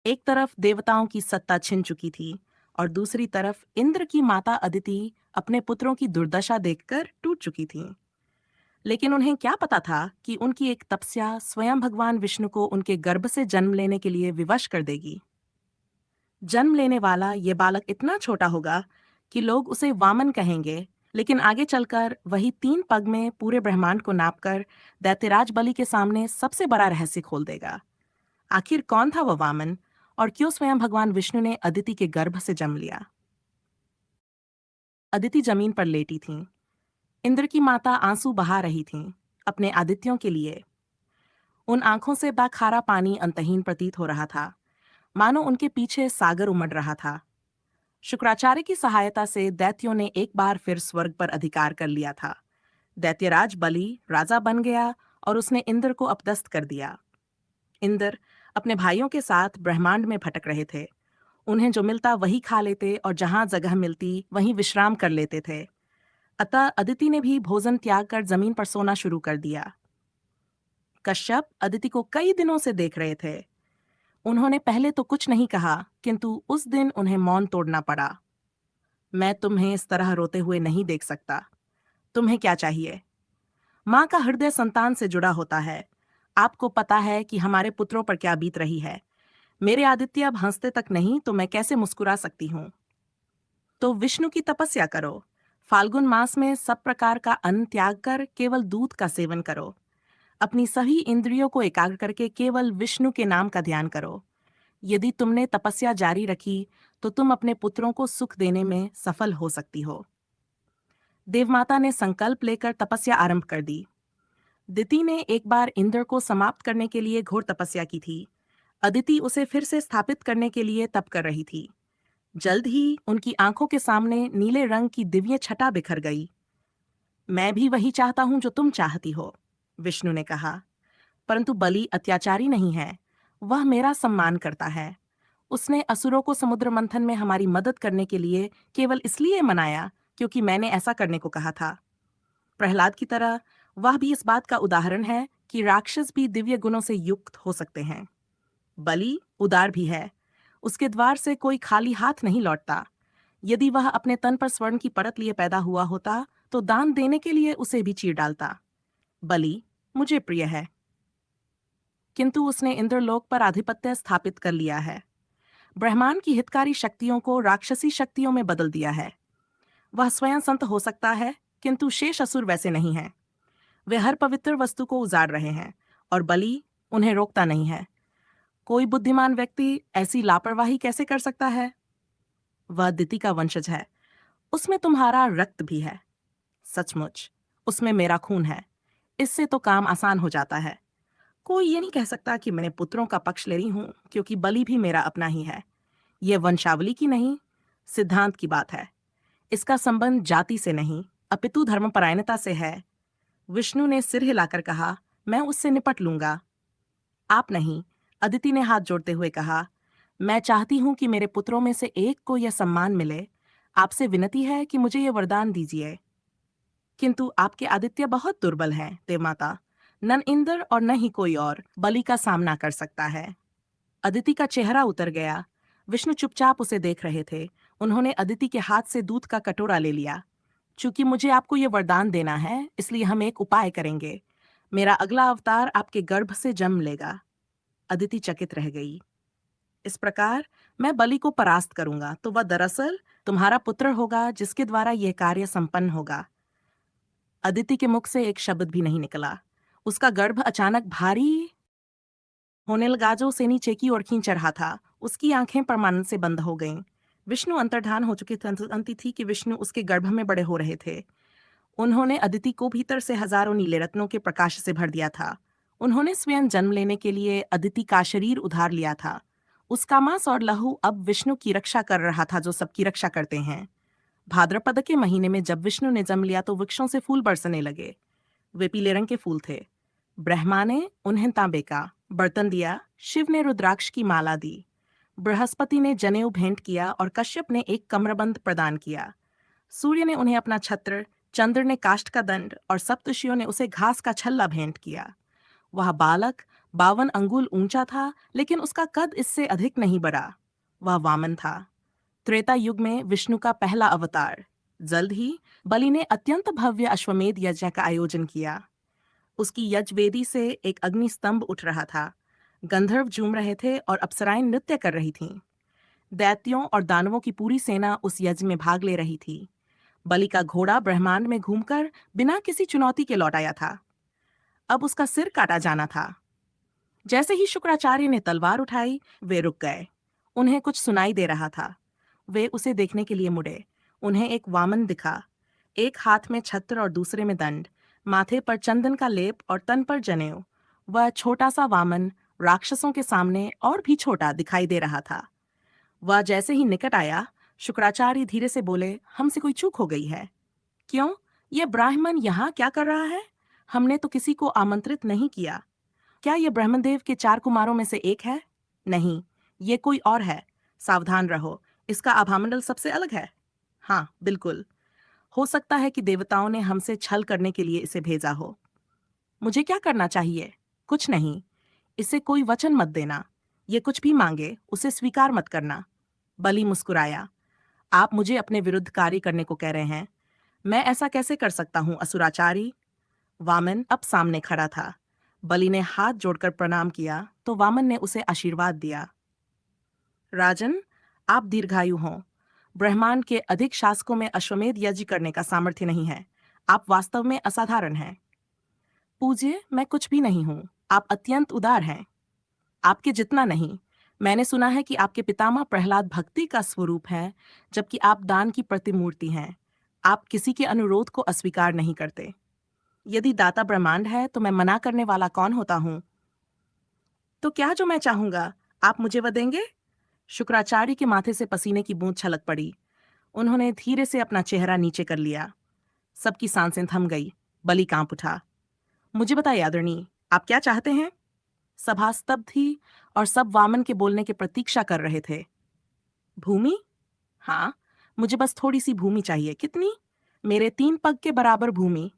एक तरफ देवताओं की सत्ता छिन चुकी थी और दूसरी तरफ इंद्र की माता अदिति अपने पुत्रों की दुर्दशा देखकर टूट चुकी थीं। लेकिन उन्हें क्या पता था कि उनकी एक तपस्या स्वयं भगवान विष्णु को उनके गर्भ से जन्म लेने के लिए विवश कर देगी। जन्म लेने वाला ये बालक इतना छोटा होगा कि लोग उसे वामन कहेंगे, लेकिन आगे चलकर वही 3 पग में पूरे ब्रह्मांड को नापकर दैत्यराज बलि के सामने सबसे बड़ा रहस्य खोल देगा। आखिर कौन था वह वामन और क्यों स्वयं भगवान विष्णु ने अदिति के गर्भ से जन्म लिया? अदिति जमीन पर लेटी थीं। इंद्र की माता आंसू बहा रही थीं, अपने आदित्यों के लिए। उन आंखों से खारा पानी अंतहीन प्रतीत हो रहा था, मानो उनके पीछे सागर उमड़ रहा था। शुक्राचार्य की सहायता से दैत्यों ने एक बार फिर स्वर्ग पर अधिकार कर लिया था। दैत्यराज बलि राजा बन गया और उसने इंद्र को अपदस्थ कर दिया। इंद्र अपने भाइयों के साथ ब्रह्मांड में भटक रहे थे। उन्हें जो मिलता वही खा लेते और जहां जगह मिलती वहीं विश्राम कर लेते थे। अतः अदिति ने भी भोजन त्याग कर जमीन पर सोना शुरू कर दिया। कश्यप अदिति को कई दिनों से देख रहे थे। उन्होंने पहले तो कुछ नहीं कहा, किंतु उस दिन उन्हें मौन तोड़ना पड़ा। मैं तुम्हें इस तरह रोते हुए नहीं देख सकता। तुम्हें क्या चाहिए? माँ का हृदय संतान से जुड़ा होता है। आपको पता है कि हमारे पुत्रों पर क्या बीत रही है। मेरे आदित्य अब हंसते तक नहीं तो मैं कैसे मुस्कुरा सकती हूँ? तो विष्णु की तपस्या करो। फाल्गुन मास में सब प्रकार का अन्न त्याग कर केवल दूध का सेवन करो। अपनी सभी इंद्रियों को एकाग्र करके केवल विष्णु के नाम का ध्यान करो। यदि तुमने तपस्या जारी रखी तो तुम अपने पुत्रों को सुख देने में सफल हो सकती हो। देवमाता ने संकल्प लेकर तपस्या आरंभ कर दी। दिति ने एक बार इंद्र को समाप्त करने के लिए घोर तपस्या की थी। अदिति उसे फिर से स्थापित करने के लिए तप कर रही थी। जल्द ही उनकी आंखों के सामने नीले रंग की दिव्य छटा बिखर गई। मैं भी वही चाहता हूं जो तुम चाहती हो, विष्णु ने कहा। परंतु बलि अत्याचारी नहीं है। वह मेरा सम्मान करता है। उसने असुरों को समुद्र मंथन में हमारी मदद करने के लिए केवल इसलिए मनाया क्योंकि मैंने ऐसा करने को कहा था। प्रहलाद की तरह वह भी इस बात का उदाहरण है कि राक्षस भी दिव्य गुणों से युक्त हो सकते हैं। बलि उदार भी है। उसके द्वार से कोई खाली हाथ नहीं लौटता। यदि वह अपने तन पर स्वर्ण की परत लिए पैदा हुआ होता तो दान देने के लिए उसे भी चीर डालता। बलि मुझे प्रिय है, किंतु उसने इंद्रलोक पर आधिपत्य स्थापित कर लिया है। ब्रह्मांड की हितकारी शक्तियों को राक्षसी शक्तियों में बदल दिया है। वह स्वयं संत हो सकता है, किंतु शेष असुर वैसे नहीं हैं। वे हर पवित्र वस्तु को उजाड़ रहे हैं और बलि उन्हें रोकता नहीं है। कोई बुद्धिमान व्यक्ति ऐसी लापरवाही कैसे कर सकता है? वह दिति का वंशज है। उसमें तुम्हारा रक्त भी है। सचमुच उसमें मेरा खून है। इससे तो काम आसान हो जाता है। कोई ये नहीं कह सकता कि मैंने पुत्रों का पक्ष ले रही हूं, क्योंकि बलि भी मेरा अपना ही है। यह वंशावली की नहीं, सिद्धांत की बात है। इसका संबंध जाति से नहीं, अपितु धर्मपरायणता से है। विष्णु ने सिर हिलाकर कहा, मैं उससे निपट लूंगा। आप नहीं, अदिति ने हाथ जोड़ते हुए कहा। मैं चाहती हूं कि मेरे पुत्रों में से एक को यह सम्मान मिले। आपसे विनती है कि मुझे यह वरदान दीजिए। किंतु आपके आदित्य बहुत दुर्बल हैं, देवमाता। न इंद्र और न ही कोई और बलि का सामना कर सकता है। अदिति का चेहरा उतर गया। विष्णु चुपचाप उसे देख रहे थे। उन्होंने अदिति के हाथ से दूध का कटोरा ले लिया। चूंकि मुझे आपको यह वरदान देना है, इसलिए हम एक उपाय करेंगे। मेरा अगला अवतार आपके गर्भ से जन्म लेगा। अदिति चकित रह गई। इस प्रकार मैं बलि को परास्त करूंगा तो वह दरअसल तुम्हारा पुत्र होगा, जिसके द्वारा यह कार्य संपन्न होगा। अदिति के मुख से एक शब्द भी नहीं निकला। उसका गर्भ अचानक भारी होने लगा जो उसे नीचे की ओर खींच रहा था। उसकी आंखें परमानंद से बंद हो गईं। विष्णु अंतर्धान हो चुके थे। अंती थी कि विष्णु उसके गर्भ में बड़े हो रहे थे। उन्होंने अदिति को भीतर से हजारों नीले रत्नों के प्रकाश से भर दिया था। उन्होंने स्वयं जन्म लेने के लिए अदिति का शरीर उधार लिया था। उसका मांस और लहू अब विष्णु की रक्षा कर रहा था, जो सबकी रक्षा करते हैं। भाद्रपद के महीने में जब विष्णु ने जन्म लिया तो वृक्षों से फूल बरसने लगे। वे पीले रंग के फूल थे। ब्रह्मा ने उन्हें तांबे का बर्तन दिया। शिव ने रुद्राक्ष की माला दी। बृहस्पति ने जनेऊ भेंट किया और कश्यप ने एक कमरबंद प्रदान किया। सूर्य ने उन्हें अपना छत्र, चंद्र ने काष्ठ का दंड और सप्तर्षियों ने उसे घास का छल्ला भेंट किया। वह बालक 52 अंगुल ऊंचा था, लेकिन उसका कद इससे अधिक नहीं बढ़ा। वह वामन था, त्रेता युग में विष्णु का पहला अवतार। जल्द ही बलि ने अत्यंत भव्य अश्वमेध यज्ञ का आयोजन किया। उसकी यज्ञवेदी से एक अग्नि स्तंभ उठ रहा था। गंधर्व झूम रहे थे और अप्सराएं नृत्य कर रही थीं। दैत्यों और दानवों की पूरी सेना उस यज्ञ में भाग ले रही थी। बलि का घोड़ा ब्रह्मांड में घूमकर बिना किसी चुनौती के लौट आया था। अब उसका सिर काटा जाना था। जैसे ही शुक्राचार्य ने तलवार उठाई, वे रुक गए। उन्हें कुछ सुनाई दे रहा था। वे उसे देखने के लिए मुड़े। उन्हें एक वामन दिखा, एक हाथ में छत्र और दूसरे में दंड, माथे पर चंदन का लेप और तन पर जनेऊ। वह छोटा सा वामन राक्षसों के सामने और भी छोटा दिखाई दे रहा था। वह जैसे ही निकट आया, शुक्राचार्य धीरे से बोले, हमसे कोई चूक हो गई है। क्यों? यह ब्राह्मण यहाँ क्या कर रहा है? हमने तो किसी को आमंत्रित नहीं किया। क्या यह ब्रह्मदेव के 4 कुमारों में से एक है? नहीं, ये कोई और है। सावधान रहो, इसका आभामंडल सबसे अलग है। हाँ, बिल्कुल। हो सकता है कि देवताओं ने हमसे छल करने के लिए इसे भेजा हो। मुझे क्या करना चाहिए? कुछ नहीं। इसे कोई वचन मत देना। ये कुछ भी मांगे, उसे स्वीकार मत करना। बलि मुस्कुराया। आप मुझे अपने विरुद्ध कार्य करने को कह रहे हैं। मैं ऐसा कैसे कर सकता हूँ, असुराचारी? वामन अब सामने खड़ा था। बलि ने हाथ जोड़कर प्रणाम किया तो वामन ने उसे आशीर्वाद दिया। राजन, आप दीर्घायु हों। ब्रह्मांड के अधिक शासकों में अश्वमेध यज्ञ करने का सामर्थ्य नहीं है। आप वास्तव में असाधारण हैं। पूज्य, मैं कुछ भी नहीं हूँ। आप अत्यंत उदार हैं। आपके जितना नहीं। मैंने सुना है कि आपके पितामह प्रहलाद भक्ति का स्वरूप है, जबकि आप दान की प्रतिमूर्ति हैं। आप किसी के अनुरोध को अस्वीकार नहीं करते। यदि दाता ब्रह्मांड है तो मैं मना करने वाला कौन होता हूँ? तो क्या जो मैं चाहूंगा, आप मुझे वह देंगे? शुक्राचार्य के माथे से पसीने की बूंद छलक पड़ी। उन्होंने धीरे से अपना चेहरा नीचे कर लिया। सबकी सांसें थम गई। बलि कांप उठा। मुझे बताइए आदरणीय, आप क्या चाहते हैं? सभा स्तब्ध थी और सब वामन के बोलने की प्रतीक्षा कर रहे थे। भूमि? हाँ, मुझे बस थोड़ी सी भूमि चाहिए। कितनी? मेरे 3 पग के बराबर भूमि।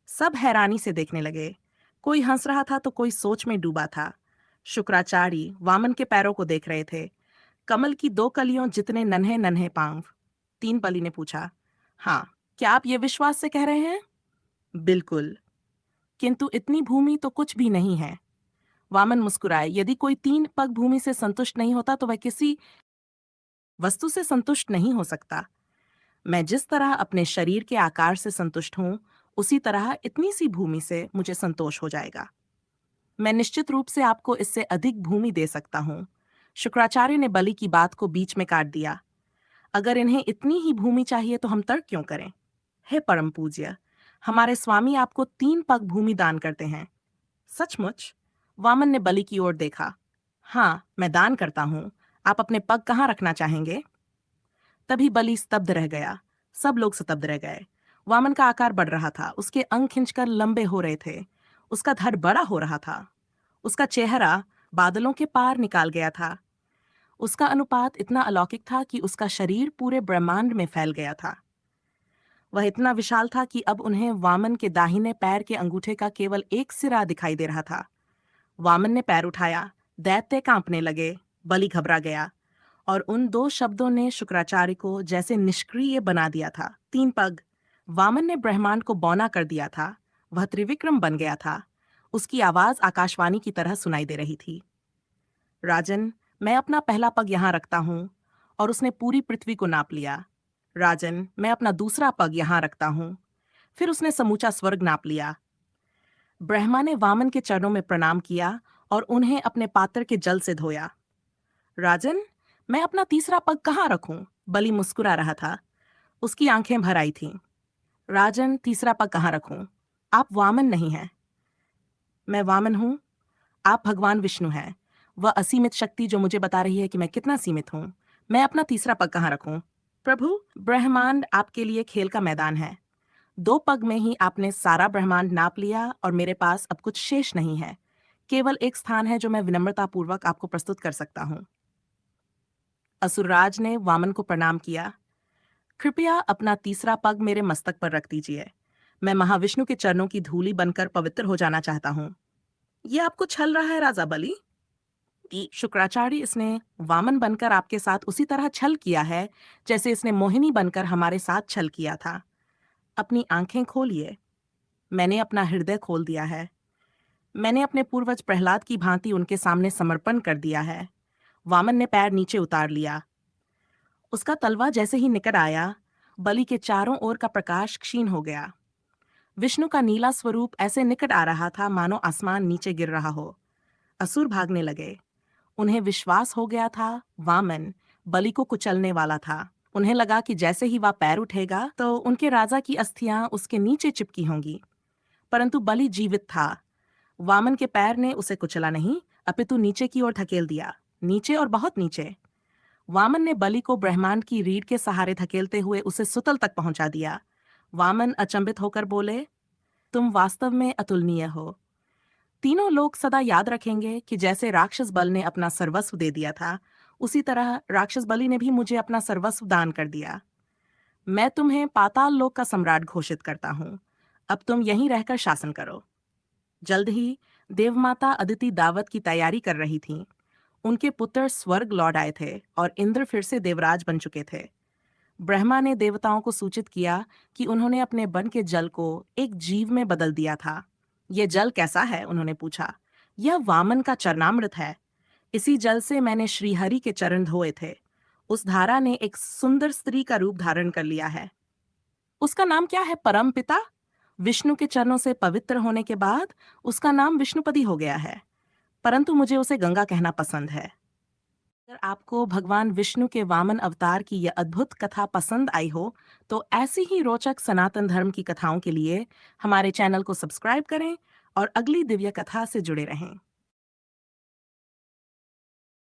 सब हैरानी से देखने लगे। कोई हंस रहा था तो कोई सोच में डूबा था। शुक्राचार्य वामन के पैरों को देख रहे थे। कमल की 2 कलियों जितने नन्हे नन्हे पांव। 3 बलि ने पूछा। हाँ, क्या आप ये विश्वास से कह रहे हैं? बिल्कुल। किंतु इतनी भूमि तो कुछ भी नहीं है। वामन मुस्कुराए। यदि कोई 3 पग भूमि से संतुष्ट नहीं होता तो वह किसी वस्तु से संतुष्ट नहीं हो सकता। मैं जिस तरह अपने शरीर के आकार से संतुष्ट हूं, उसी तरह इतनी सी भूमि से मुझे संतोष हो जाएगा। मैं निश्चित रूप से आपको इससे अधिक भूमि दे सकता हूं। शुक्राचार्य ने बलि की बात को बीच में काट दिया। अगर इन्हें इतनी ही भूमि चाहिए तो हम तर्क क्यों करें? हे परम पूज्य, हमारे स्वामी आपको 3 पग भूमि दान करते हैं। सचमुच? वामन ने बलि की ओर देखा। हाँ, मैं दान करता हूँ। आप अपने पग कहाँ रखना चाहेंगे? तभी बलि स्तब्ध रह गया। सब लोग स्तब्ध रह गए। वामन का आकार बढ़ रहा था। उसके अंग खिंचकर लंबे हो रहे थे। उसका धड़ बड़ा हो रहा था। उसका चेहरा बादलों के पार निकाल गया था। उसका अनुपात इतना अलौकिक था कि उसका शरीर पूरे ब्रह्मांड में फैल गया था। वह इतना विशाल था कि अब उन्हें वामन के दाहिने पैर के अंगूठे का केवल एक सिरा दिखाई दे रहा था। वामन ने पैर उठाया। दैत्य कांपने लगे। बलि घबरा गया और उन 2 शब्दों ने शुक्राचार्य को जैसे निष्क्रिय बना दिया था। 3 पग। वामन ने ब्रह्मांड को बौना कर दिया था। वह त्रिविक्रम बन गया था। उसकी आवाज आकाशवाणी की तरह सुनाई दे रही थी। राजन, मैं अपना पहला पग यहाँ रखता हूँ। और उसने पूरी पृथ्वी को नाप लिया। राजन, मैं अपना दूसरा पग यहाँ रखता हूँ। फिर उसने समूचा स्वर्ग नाप लिया। ब्रह्मा ने वामन के चरणों में प्रणाम किया और उन्हें अपने पात्र के जल से धोया। राजन, मैं अपना तीसरा पग कहाँ रखूं? बलि मुस्कुरा रहा था। उसकी आंखें भर आई थीं। राजन, तीसरा पग कहाँ रखूं? आप वामन नहीं हैं। मैं वामन हूं। आप भगवान विष्णु हैं। वह असीमित शक्ति जो मुझे बता रही है कि मैं कितना सीमित हूं। मैं अपना तीसरा पग कहाँ रखूं? प्रभु, ब्रह्मांड आपके लिए खेल का मैदान है। 2 पग में ही आपने सारा ब्रह्मांड नाप लिया और मेरे पास अब कुछ शेष नहीं है। केवल एक स्थान है जो मैं विनम्रतापूर्वक आपको प्रस्तुत कर सकता हूं। असुरराज ने वामन को प्रणाम किया। कृपया अपना तीसरा पग मेरे मस्तक पर रख दीजिए। मैं महाविष्णु के चरणों की धूलि बनकर पवित्र हो जाना चाहता हूँ। ये आपको छल रहा है राजा बलि? कि शुक्राचार्य, इसने वामन बनकर आपके साथ उसी तरह छल किया है जैसे इसने मोहिनी बनकर हमारे साथ छल किया था। अपनी आंखें खोलिए। मैंने अपना हृदय खोल दिया है। मैंने अपने पूर्वज प्रहलाद की भांति उनके सामने समर्पण कर दिया है। वामन ने पैर नीचे उतार लिया। उसका तलवा जैसे ही निकट आया, बलि के चारों ओर का प्रकाश क्षीण हो गया। विष्णु का नीला स्वरूप ऐसे निकट आ रहा था मानो आसमान नीचे गिर रहा हो। असुर भागने लगे। उन्हें विश्वास हो गया था वामन बलि को कुचलने वाला था। उन्हें लगा कि जैसे ही वह पैर उठेगा तो उनके राजा की अस्थियां उसके नीचे चिपकी होंगी। परंतु बलि जीवित था। वामन के पैर ने उसे कुचला नहीं, अपितु नीचे की ओर धकेल दिया, नीचे और बहुत नीचे। वामन ने बलि को ब्रह्मांड की रीढ़ के सहारे धकेलते हुए उसे सुतल तक पहुंचा दिया। वामन अचंभित होकर बोले, तुम वास्तव में अतुलनीय हो। तीनों लोग सदा याद रखेंगे कि जैसे राक्षस बल ने अपना सर्वस्व दे दिया था, उसी तरह राक्षस बलि ने भी मुझे अपना सर्वस्व दान कर दिया। मैं तुम्हें पाताल लोक का सम्राट घोषित करता हूँ। अब तुम यहीं रहकर शासन करो। जल्द ही देवमाता अदिति दावत की तैयारी कर रही थीं। उनके पुत्र स्वर्ग लौट आए थे और इंद्र फिर से देवराज बन चुके थे। ब्रह्मा ने देवताओं को सूचित किया कि उन्होंने अपने बन के जल को एक जीव में बदल दिया था। यह जल कैसा है? उन्होंने पूछा। यह वामन का चरणामृत है। इसी जल से मैंने श्रीहरि के चरण धोए थे। उस धारा ने एक सुंदर स्त्री का रूप धारण कर लिया है। उसका नाम क्या है? परम पिता। विष्णु के चरणों से पवित्र होने के बाद उसका नाम विष्णुपति हो गया है, परंतु मुझे उसे गंगा कहना पसंद है। अगर आपको भगवान विष्णु के वामन अवतार की यह अद्भुत कथा पसंद आई हो, तो ऐसी ही रोचक सनातन धर्म की कथाओं के लिए हमारे चैनल को सब्सक्राइब करें और अगली दिव्य कथा से जुड़े रहें।